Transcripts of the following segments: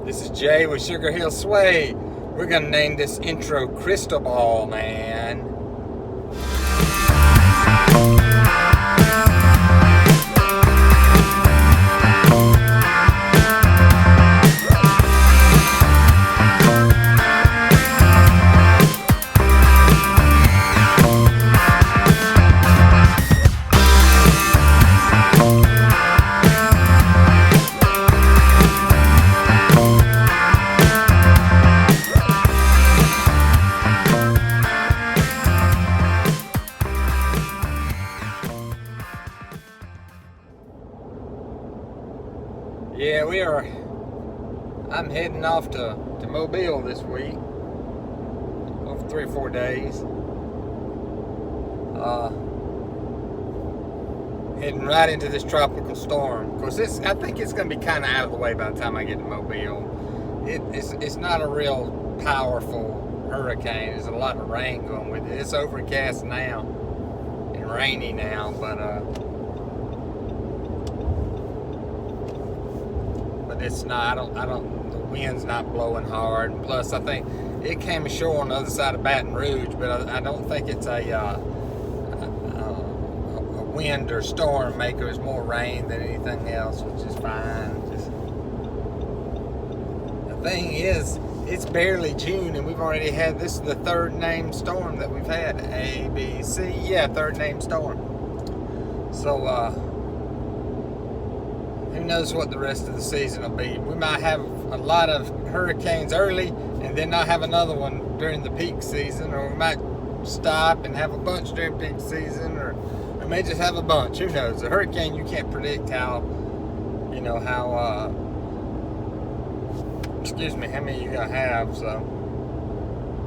This is Jay with Sugar Hill Sway. We're gonna name this intro Cristobal, man. Yeah, I'm heading off to Mobile this week. Over 3 or 4 days. Heading right into this tropical storm. Of course, I think it's going to be kind of out of the way by the time I get to Mobile. It's not a real powerful hurricane. There's a lot of rain going with it. It's overcast now and rainy now, but it's not. I don't. The wind's not blowing hard, and plus, I think it came ashore on the other side of Baton Rouge, but I don't think it's a wind or storm maker. It's more rain than anything else, which is fine. The thing is, it's barely June, and we've already had this is the third named storm that we've had. A, B, C, yeah, third named storm. So. Who knows what the rest of the season will be. We might have a lot of hurricanes early and then not have another one during the peak season, or we might stop and have a bunch during peak season, or we may just have a bunch. Who knows? A hurricane, you can't predict how many you're going to have, so,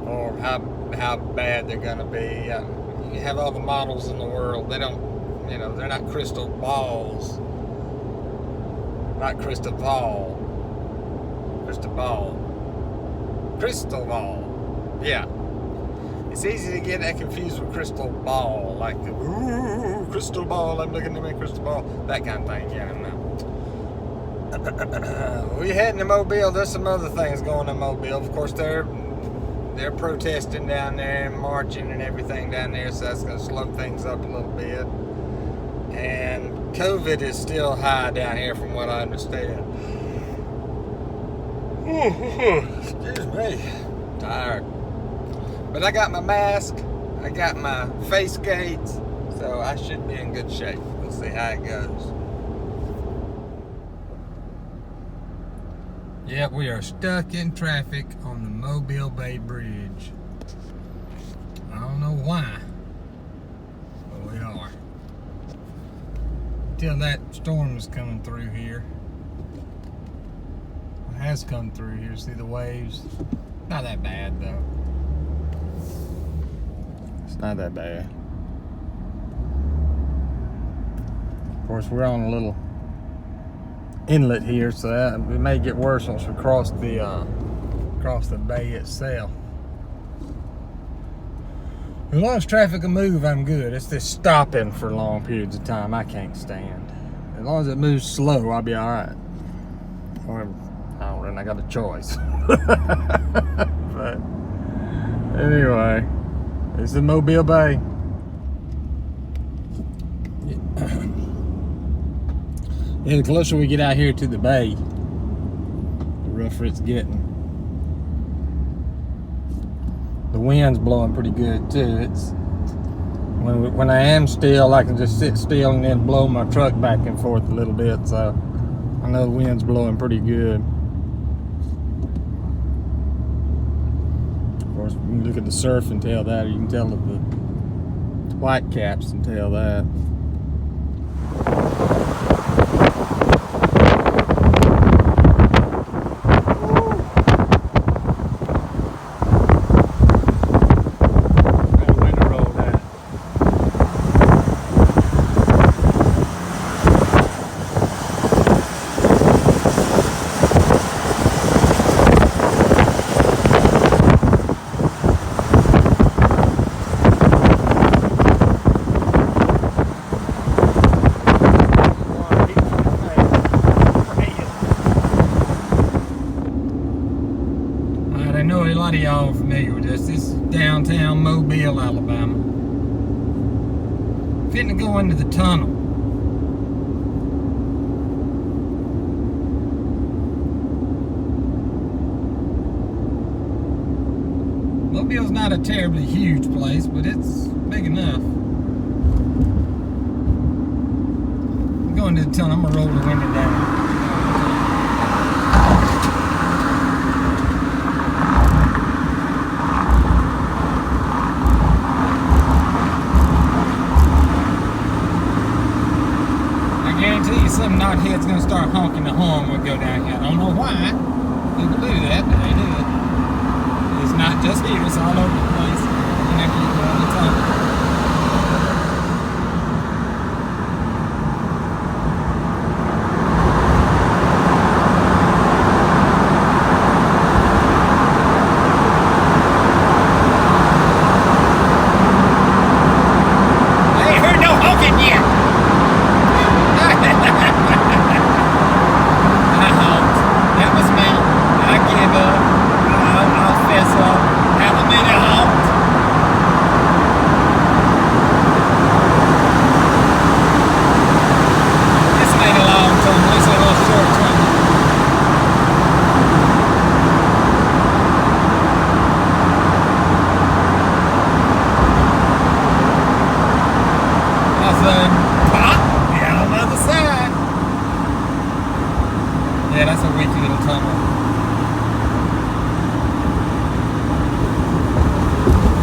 or how bad they're going to be. You have all the models in the world. They don't, they're not crystal balls. Not Cristobal. Yeah. It's easy to get that confused with crystal ball, like the ooh, crystal ball, I'm looking at my crystal ball, that kind of thing. Yeah, I know. We're heading to Mobile. There's some other things going on in Mobile. Of course, they're protesting down there and marching and everything down there, so that's going to slow things up a little bit. And COVID is still high down here from what I understand. Excuse me. I'm tired. But I got my mask. I got my face gates. So I should be in good shape. We'll see how it goes. Yep, we are stuck in traffic on the Mobile Bay Bridge. I don't know why, but we are. Until that storm is coming through here. It has come through here. See the waves? Not that bad though. It's not that bad. Of course, we're on a little inlet here, so that it may get worse once we cross the bay itself. As long as traffic will move, I'm good. It's this stopping for long periods of time I can't stand. As long as it moves slow, I'll be alright. Or I got a choice. But anyway, this is Mobile Bay. Yeah, the closer we get out here to the bay, the rougher it's getting. The wind's blowing pretty good too. It's when I am still, I can just sit still and then blow my truck back and forth a little bit. So I know the wind's blowing pretty good. Of course, you can look at the surf and tell that, or you can tell the white caps and tell that. lot of y'all are familiar with this. This is downtown Mobile, Alabama. Fitting to go into the tunnel. Mobile's not a terribly huge place, but it's big enough. I'm going to the tunnel. I'm going to roll the window down. Some knothead's gonna start honking the horn when we go down here. I don't know why people do that, but they do it. It's not just here, it's all over the place. Whenever you go on the tunnel. Yeah, that's a weak little tunnel.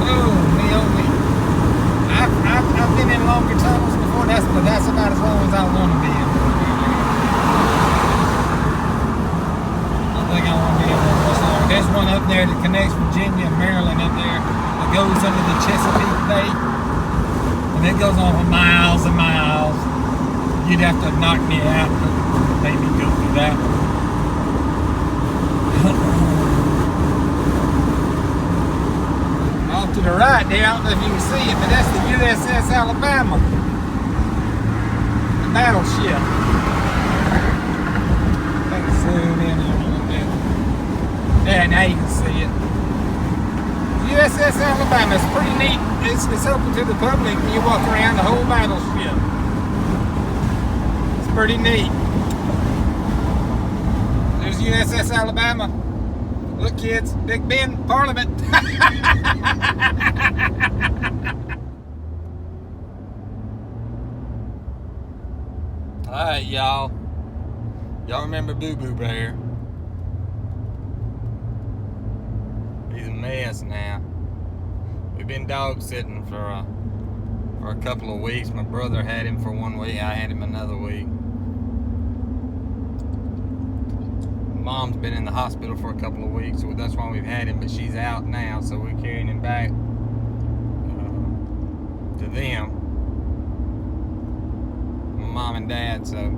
Oh, me. I've been in longer tunnels before, but that's about as long as I want to be in. I think I want to be in one more long. There's one up there that connects Virginia and Maryland up there that goes under the Chesapeake Bay. And it goes on for miles and miles. You'd have to knock me out to make me go through that one. Off to the right there, I don't know if you can see it, but that's the USS Alabama. The battleship. I can zoom in on it a little bit. Yeah, now you can see it. USS Alabama is pretty neat. It's open to the public and you walk around the whole battleship. It's pretty neat. There's USS Alabama. Look kids, Big Ben, Parliament. Alright y'all. Y'all remember Boo Boo Bear? He's a mess now. We've been dog sitting for a couple of weeks. My brother had him for 1 week. I had him another week. Mom's been in the hospital for a couple of weeks, so that's why we've had him. But she's out now, so we're carrying him back to them, my mom and dad. So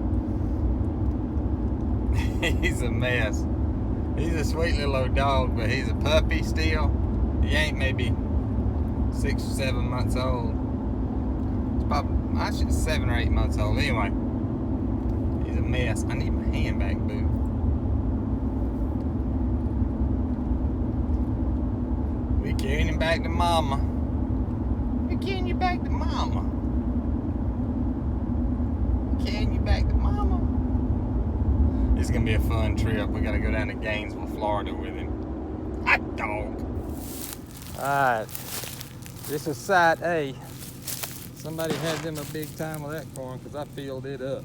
he's a mess. He's a sweet little old dog, but he's a puppy still. He ain't maybe 6 or 7 months old. It's probably, I should 7 or 8 months old. Anyway, he's a mess. I need my hand back, Boo. We carrying him back to Mama. We carrying you back to Mama. We carrying you back to Mama. It's gonna be a fun trip. We gotta go down to Gainesville, Florida with him. Hot dog. Alright. This is Site A. Somebody had them a big time with that corn because I filled it up.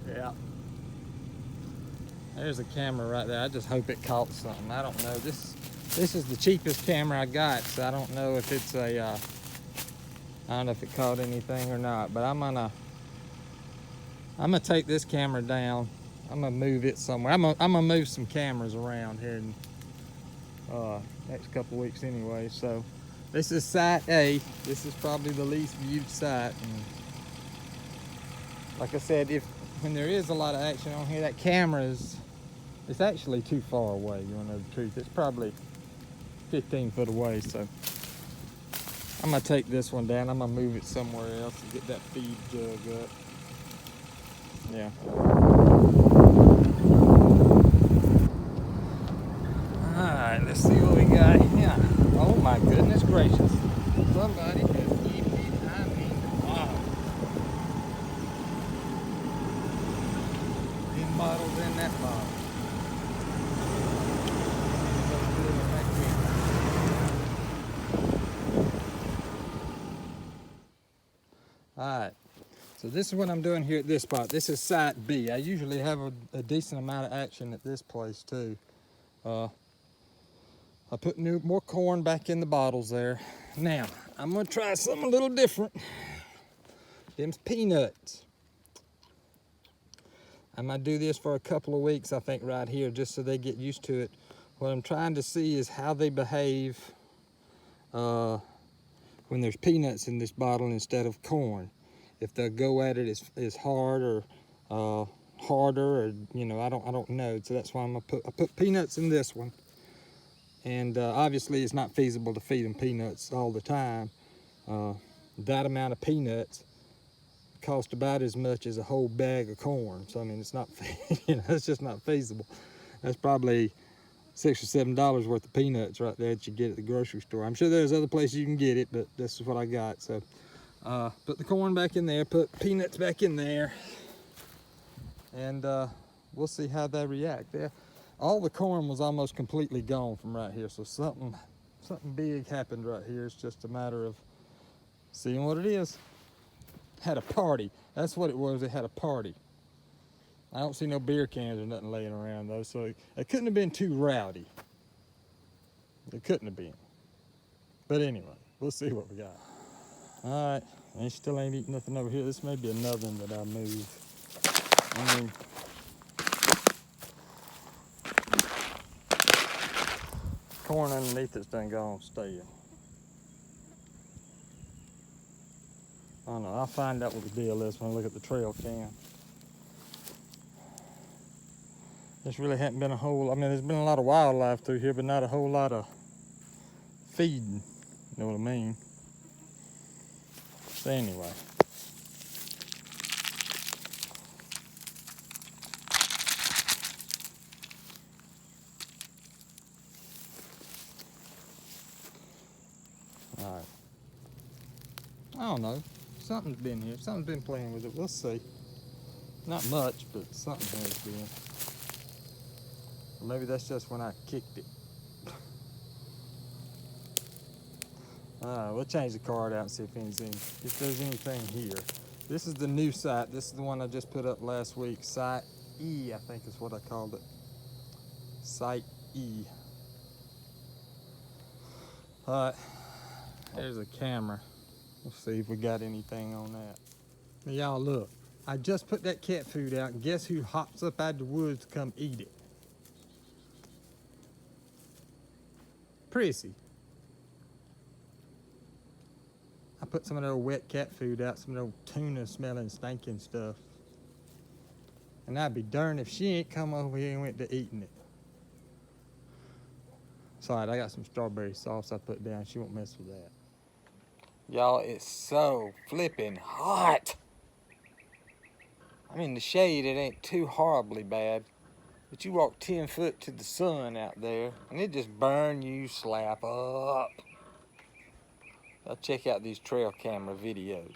Yeah. There's a camera right there. I just hope it caught something. I don't know. This is the cheapest camera I got, so I don't know if it's a I don't know if it caught anything or not. But I'm gonna take this camera down. I'm gonna move it somewhere. I'm gonna move some cameras around here in next couple weeks anyway. So this is Site A. This is probably the least viewed site. And like I said, when there is a lot of action on here, that camera it's actually too far away. You wanna know the truth? It's probably 15 foot away. So I'm gonna take this one down. I'm gonna move it somewhere else to get that feed jug up. Yeah. let's see what we got here. Oh my goodness gracious. Somebody just eating behind me. Wow. These bottles in that bottle. Alright, so this is what I'm doing here at this spot. This is Site B. I usually have a decent amount of action at this place too. I put more corn back in the bottles there. Now, I'm gonna try something a little different. Them's peanuts. I might do this for a couple of weeks, I think, right here, just so they get used to it. What I'm trying to see is how they behave when there's peanuts in this bottle instead of corn. If they'll go at it as hard or harder, or you know, I don't know. So that's why I put peanuts in this one. And obviously it's not feasible to feed them peanuts all the time. That amount of peanuts cost about as much as a whole bag of corn. So I mean, it's not, you know, it's just not feasible. That's probably $6 or $7 worth of peanuts right there that you get at the grocery store. I'm sure there's other places you can get it, but this is what I got. So put the corn back in there, put peanuts back in there, and we'll see how they react. There, all the corn was almost completely gone from right here, so something big happened right here. It's just a matter of seeing what it is. Had a party. That's what it was. They had a party. I don't see no beer cans or nothing laying around though, so it couldn't have been too rowdy. It couldn't have been. But anyway, we'll see what we got. All right, they still ain't eating nothing over here. This may be another one that I moved. I mean, corn underneath it's done gone stale. I don't know, I'll find out what the deal is when I look at the trail cam. This really hadn't been a whole, I mean, there's been a lot of wildlife through here, but not a whole lot of feeding, you know what I mean? So anyway. All right. I don't know. Something's been here. Something's been playing with it. We'll see. Not much, but something has been. Or maybe that's just when I kicked it. We'll change the card out and see if there's anything here. This is the new site. This is the one I just put up last week. Site E, I think is what I called it. Site E. All right. There's a camera. Let's see if we got anything on that. Now y'all look, I just put that cat food out and guess who hops up out of the woods to come eat it? Prissy. I put some of that old wet cat food out, some of that old tuna smelling, stinking stuff. And I'd be darned if she ain't come over here and went to eating it. Sorry, I got some strawberry sauce I put down. She won't mess with that. Y'all, it's so flipping hot. I'm in the shade, it ain't too horribly bad. But you walk 10 foot to the sun out there, and it just burn you slap up. I'll check out these trail camera videos.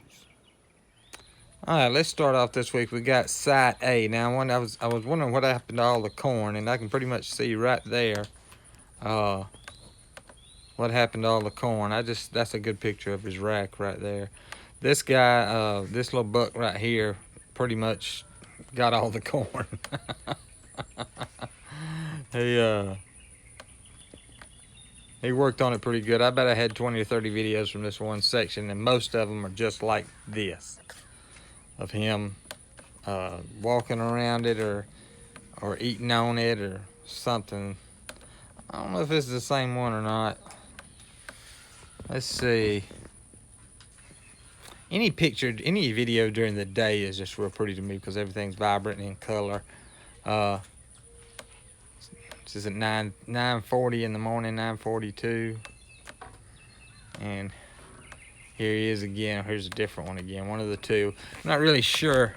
All right, let's start off this week. We got Site A. Now, I was wondering what happened to all the corn, and I can pretty much see right there what happened to all the corn. That's a good picture of his rack right there. This guy, this little buck right here, pretty much got all the corn. He worked on it pretty good. I bet I had 20 or 30 videos from this one section, and most of them are just like this, of him walking around it or eating on it or something. I don't know if this is the same one or not. Let's see. Any video during the day is just real pretty to me because everything's vibrant in color. This is at 9:40 in the morning, 9:42. And here he is again. Here's a different one again, one of the two. I'm not really sure.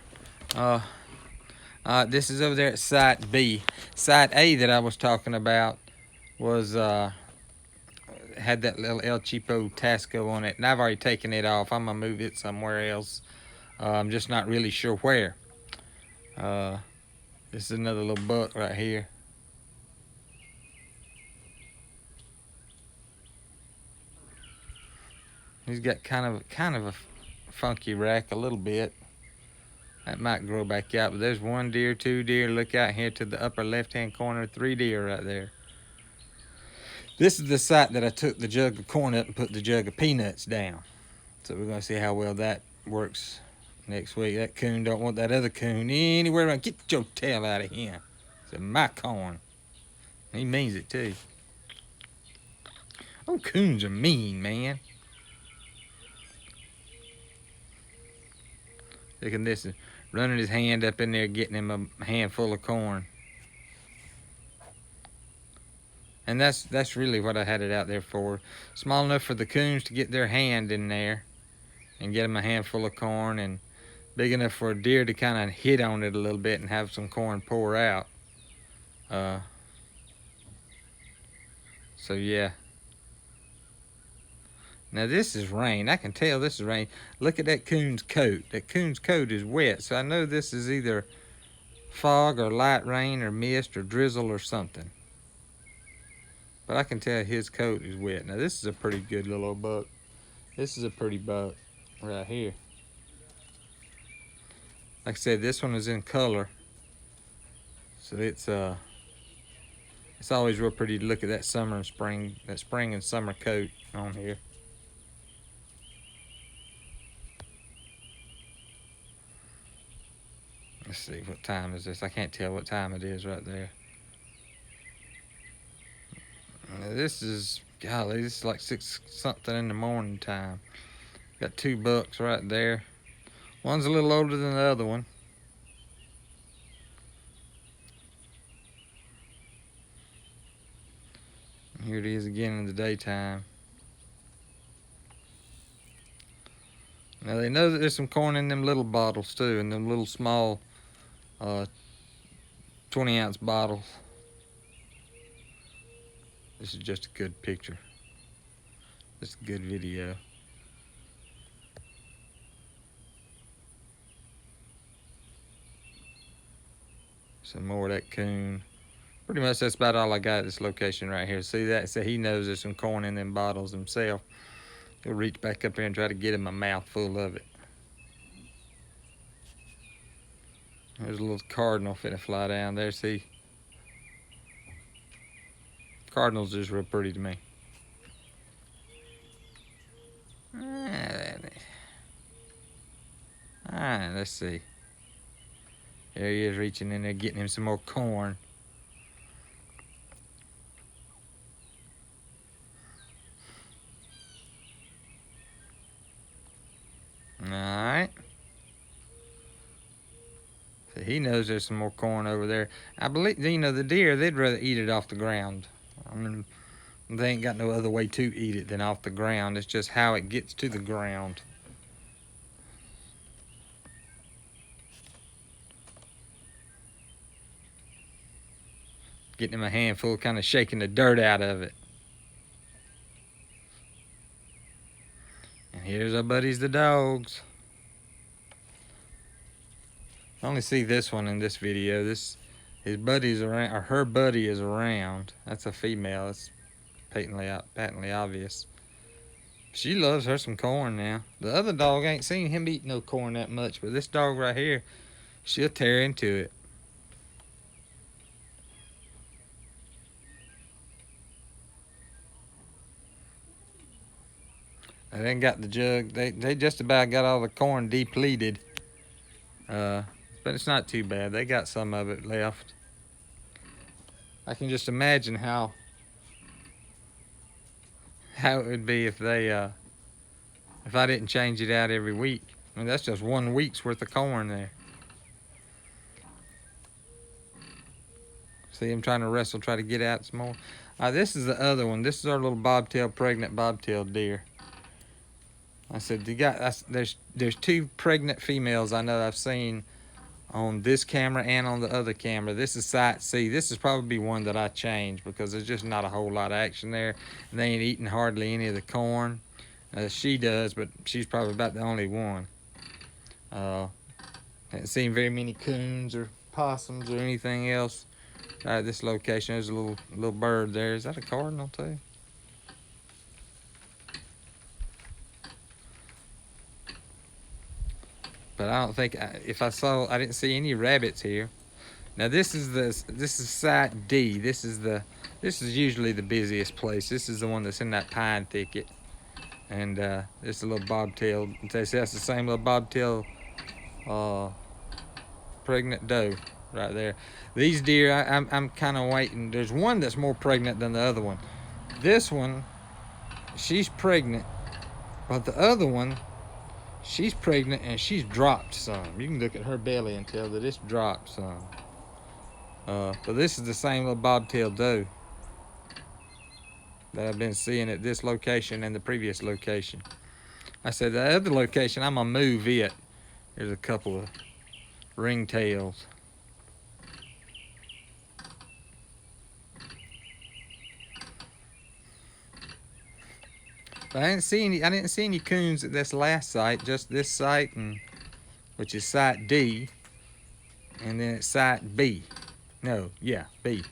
This is over there at Site B. Site A that I was talking about was had that little El Cheapo Tasco on it, and I've already taken it off. I'm gonna move it somewhere else. I'm just not really sure where. This is another little buck right here. He's got kind of a funky rack a little bit. That might grow back out, but there's 1 deer, 2 deer. Look out here to the upper left-hand corner, 3 deer right there. This is the site that I took the jug of corn up and put the jug of peanuts down. So we're gonna see how well that works next week. That coon don't want that other coon anywhere around. Get your tail out of here. It's my corn. He means it too. Oh, coons are mean, man. Look at this, running his hand up in there, getting him a handful of corn. And that's really what I had it out there for. Small enough for the coons to get their hand in there and get them a handful of corn, and big enough for a deer to kind of hit on it a little bit and have some corn pour out. So yeah. Now this is rain. I can tell this is rain. Look at that coon's coat. That coon's coat is wet. So I know this is either fog or light rain or mist or drizzle or something. But I can tell his coat is wet. Now this is a pretty good little old buck. This is a pretty buck right here. Like I said, this one is in color. So it's always real pretty to look at that summer and spring, that spring and summer coat on here. Let's see, what time is this? I can't tell what time it is right there. This is, golly, this is like 6 something in the morning time. Got 2 bucks right there. One's a little older than the other one. Here it is again in the daytime. Now they know that there's some corn in them little bottles too, in them little small 20-ounce bottles. This is just a good picture. Just a good video. Some more of that coon. Pretty much that's about all I got at this location right here. See that? So he knows there's some corn in them bottles himself. He'll reach back up there and try to get him a mouthful of it. There's a little cardinal finna fly down there. See? Cardinals is real pretty to me. Alright, let's see. There he is reaching in there, getting him some more corn. Alright. So he knows there's some more corn over there. I believe, you know, the deer, they'd rather eat it off the ground. I mean, they ain't got no other way to eat it than off the ground. It's just how it gets to the ground. Getting him a handful, kind of shaking the dirt out of it. And here's our buddies, the dogs. I only see this one in this video. His buddy's around, or her buddy is around. That's a female. It's patently obvious. She loves her some corn now. The other dog, ain't seen him eat no corn that much, but this dog right here, she'll tear into it. They then got the jug. They just about got all the corn depleted. But it's not too bad. They got some of it left. I can just imagine how it would be if I didn't change it out every week. I mean, that's just 1 week's worth of corn there. See him trying to wrestle, try to get out some more. This is the other one. This is our little pregnant bobtail deer. I said, there's 2 pregnant females I know I've seen on this camera and on the other camera. This is site C. This is probably one that I changed because there's just not a whole lot of action there. They ain't eating hardly any of the corn. She does, but she's probably about the only one. Haven't seen very many coons or possums or anything else at this location. There's a little bird there. Is that a cardinal too? But I don't think I didn't see any rabbits here. Now this is site D. This is usually the busiest place. This is the one that's in that pine thicket. And this is a little bobtail. That's the same little bobtail pregnant doe right there. These deer, I'm kind of waiting. There's one that's more pregnant than the other one. This one, she's pregnant, but the other one, she's pregnant and she's dropped some. You can look at her belly and tell that it's dropped some. But this is the same little bobtail doe that I've been seeing at this location and the previous location. I said the other location, I'm gonna move it. There's a couple of ringtails. But I didn't see any coons at this last site, just this site, and which is site D, and then it's site B. No, yeah, B.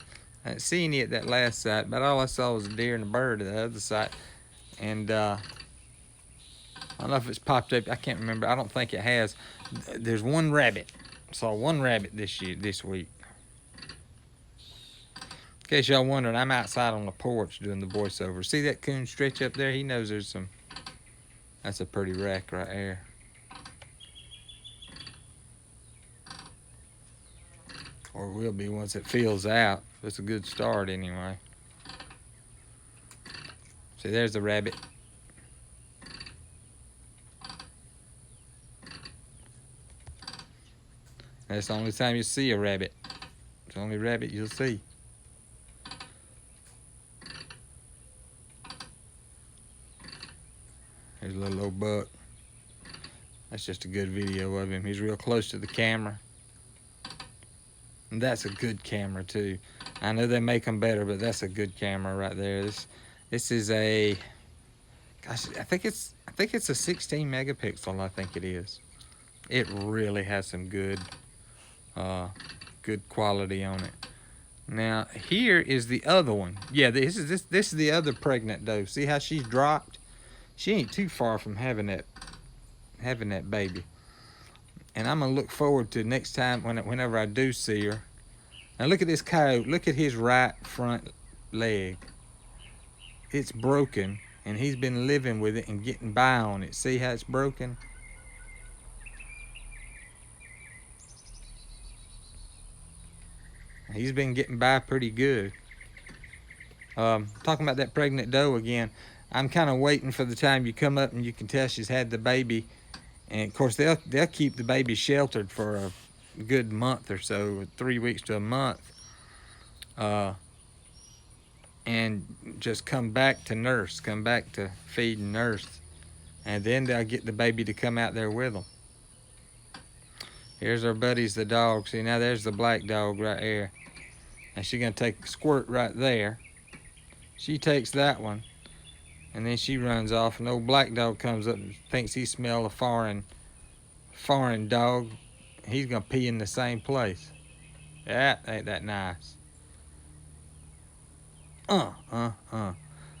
I didn't see any at that last site, but all I saw was a deer and a bird at the other site. And I don't know if it's popped up. I can't remember. I don't think it has. There's one rabbit. I saw one rabbit this week. In case y'all wondering, I'm outside on the porch doing the voiceover. See that coon stretch up there? He knows there's some. That's a pretty rack right there. Or will be once it fills out. It's a good start anyway. See, there's the rabbit. That's the only time you see a rabbit. It's the only rabbit you'll see. There's a little old buck. That's just a good video of him. He's real close to the camera. And that's a good camera too. I know they make them better, but that's a good camera right there. This is a, gosh, I think it's a 16 megapixel. I think it is. It really has some good quality on it. Now here is the other one. Yeah, this is the other pregnant doe. See how she's dropped? She ain't too far from having that baby. And I'm gonna look forward to next time whenever I do see her. Now look at this coyote. Look at his right front leg. It's broken, and he's been living with it and getting by on it. See how it's broken? He's been getting by pretty good. Talking about that pregnant doe again, I'm kind of waiting for the time you come up and you can tell she's had the baby. And of course, they'll keep the baby sheltered for a good month or so, 3 weeks to a month. And just come back to nurse, come back to feed and nurse. And then they'll get the baby to come out there with them. Here's our buddies, the dog. See, now there's the black dog right there. And she's gonna take a squirt right there. She takes that one, and then she runs off, and old black dog comes up and thinks he smells a foreign dog. He's gonna pee in the same place. That ain't that nice.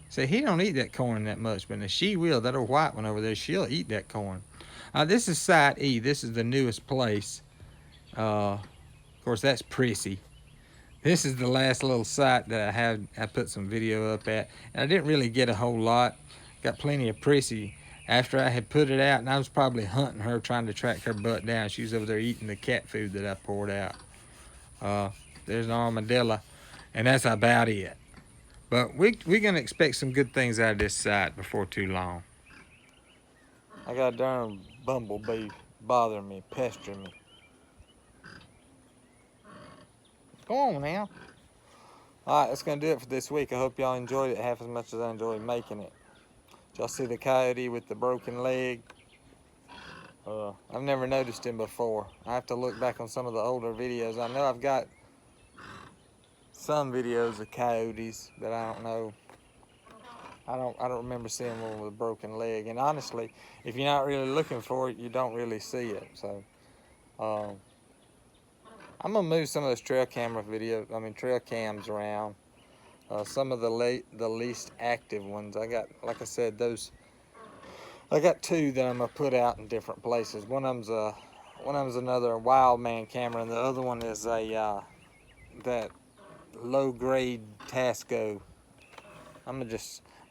See, he don't eat that corn that much, but she will. That old white one over there, she'll eat that corn. This is site E. This is the newest place. Of course, that's Prissy. This is the last little site that I put some video up at. And I didn't really get a whole lot. Got plenty of Prissy after I had put it out, and I was probably hunting her, trying to track her butt down. She was over there eating the cat food that I poured out. There's an armadillo, and that's about it. But we're gonna expect some good things out of this site before too long. I got a darn bumblebee bothering me, pestering me. Go on now. All right, that's gonna do it for this week. I hope y'all enjoyed it half as much as I enjoyed making it. Did y'all see the coyote with the broken leg? I've never noticed him before. I have to look back on some of the older videos. I know I've got some videos of coyotes, but I don't know. I don't remember seeing one with a broken leg. And honestly, if you're not really looking for it, you don't really see it. So I'm gonna move some of those trail cams around. Some of the least active ones. I got, like I said, those. I got two that I'm gonna put out in different places. One of them's another wild man camera, and the other one is a that low grade Tasco.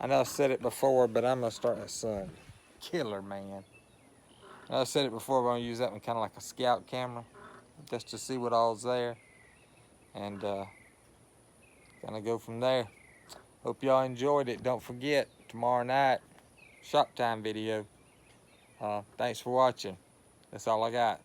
I know I've said it before, but I'm gonna start this killer, man. I know I've said it before, but I'm gonna use that one kind of like a scout camera, just to see what all's there, and kind of go from there. Hope y'all enjoyed it. Don't forget, tomorrow night, shop time video. Thanks for watching. That's all I got.